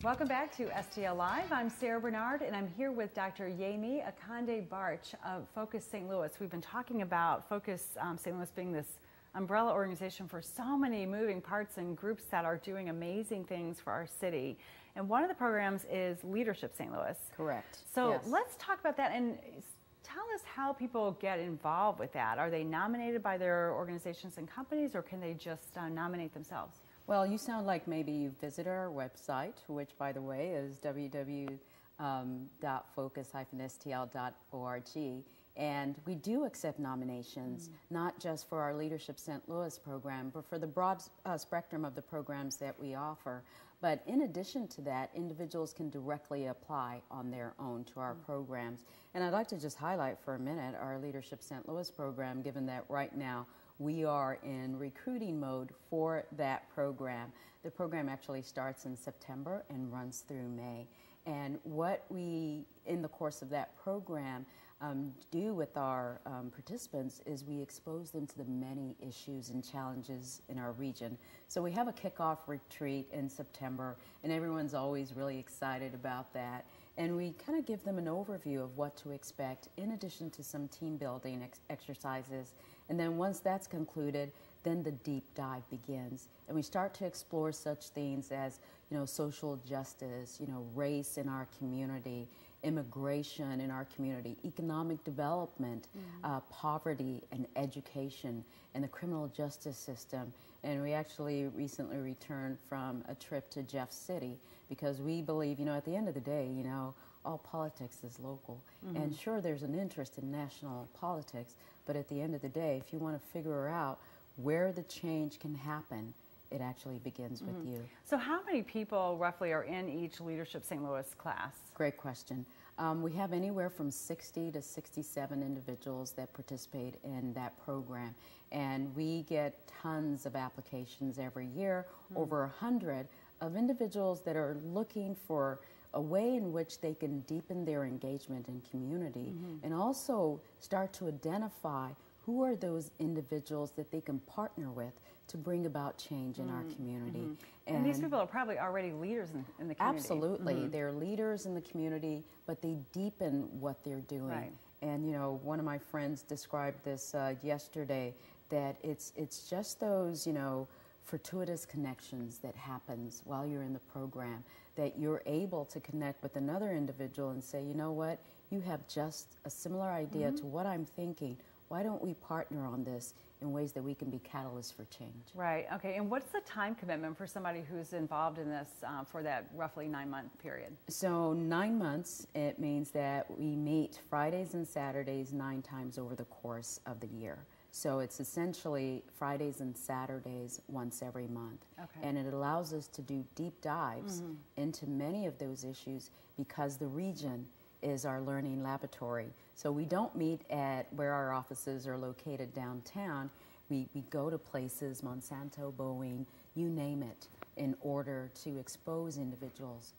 Welcome back to STL Live. I'm Sarah Bernard, and I'm here with Dr. Yemi Akande-Bartsch of Focus St. Louis. We've been talking about Focus St. Louis being this umbrella organization for so many moving parts and groups that are doing amazing things for our city. And one of the programs is Leadership St. Louis. Correct. So yes. Let's talk about that and tell us how people get involved with that. Are they nominated by their organizations and companies, or can they just nominate themselves? Well, you sound like maybe you visited our website, which, by the way, is www.focus-stl.org. And we do accept nominations, not just for our Leadership St. Louis program, but for the broad spectrum of the programs that we offer. But in addition to that, individuals can directly apply on their own to our programs. And I'd like to just highlight for a minute our Leadership St. Louis program, given that right now we are in recruiting mode for that program. The program actually starts in September and runs through May. And what we, in the course of that program, do with our participants is we expose them to the many issues and challenges in our region. So we have a kickoff retreat in September, and everyone's always really excited about that. And we kind of give them an overview of what to expect in addition to some team building exercises. And then once that's concluded, then the deep dive begins. And we start to explore such things as, social justice, race in our community, immigration in our community, economic development, poverty and education, and the criminal justice system. And we actually recently returned from a trip to Jeff City because we believe, at the end of the day, all politics is local. And sure, there's an interest in national politics, but at the end of the day, if you want to figure out where the change can happen, it actually begins with you. So how many people roughly are in each Leadership St. Louis class? Great question. We have anywhere from 60 to 67 individuals that participate in that program. And we get tons of applications every year, over 100 of individuals that are looking for a way in which they can deepen their engagement in community and also start to identify who are those individuals that they can partner with to bring about change in our community. And these people are probably already leaders in the community. Absolutely. They're leaders in the community, but they deepen what they're doing. Right. And, one of my friends described this yesterday, that it's just those, fortuitous connections that happens while you're in the program, that you're able to connect with another individual and say, you know what, you have just a similar idea to what I'm thinking. Why don't we partner on this in ways that we can be catalysts for change? Right. Okay. And what's the time commitment for somebody who's involved in this for that roughly 9-month period? So 9 months, it means that we meet Fridays and Saturdays 9 times over the course of the year. So it's essentially Fridays and Saturdays once every month. Okay. And it allows us to do deep dives into many of those issues because the region is our learning laboratory. So we don't meet at where our offices are located downtown. We go to places, Monsanto, Boeing, you name it, in order to expose individuals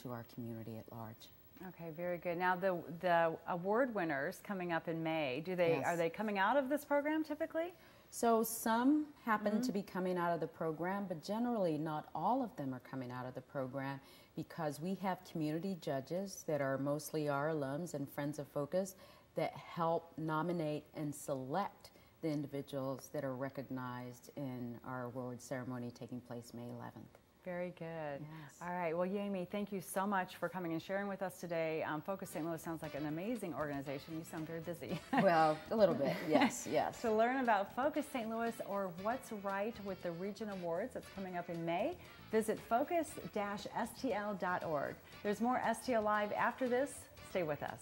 to our community at large. Okay, very good. Now the award winners coming up in May, are they coming out of this program typically? So some happen to be coming out of the program, but generally not all of them are coming out of the program because we have community judges that are mostly our alums and friends of Focus that help nominate and select the individuals that are recognized in our award ceremony taking place May 11th. Very good. Yes. All right. Well, Yemi, thank you so much for coming and sharing with us today. Focus St. Louis sounds like an amazing organization. You sound very busy. Well, a little bit. Yes, yes. To learn about Focus St. Louis or what's right with the Region Awards that's coming up in May, visit focus-stl.org. There's more STL Live after this. Stay with us.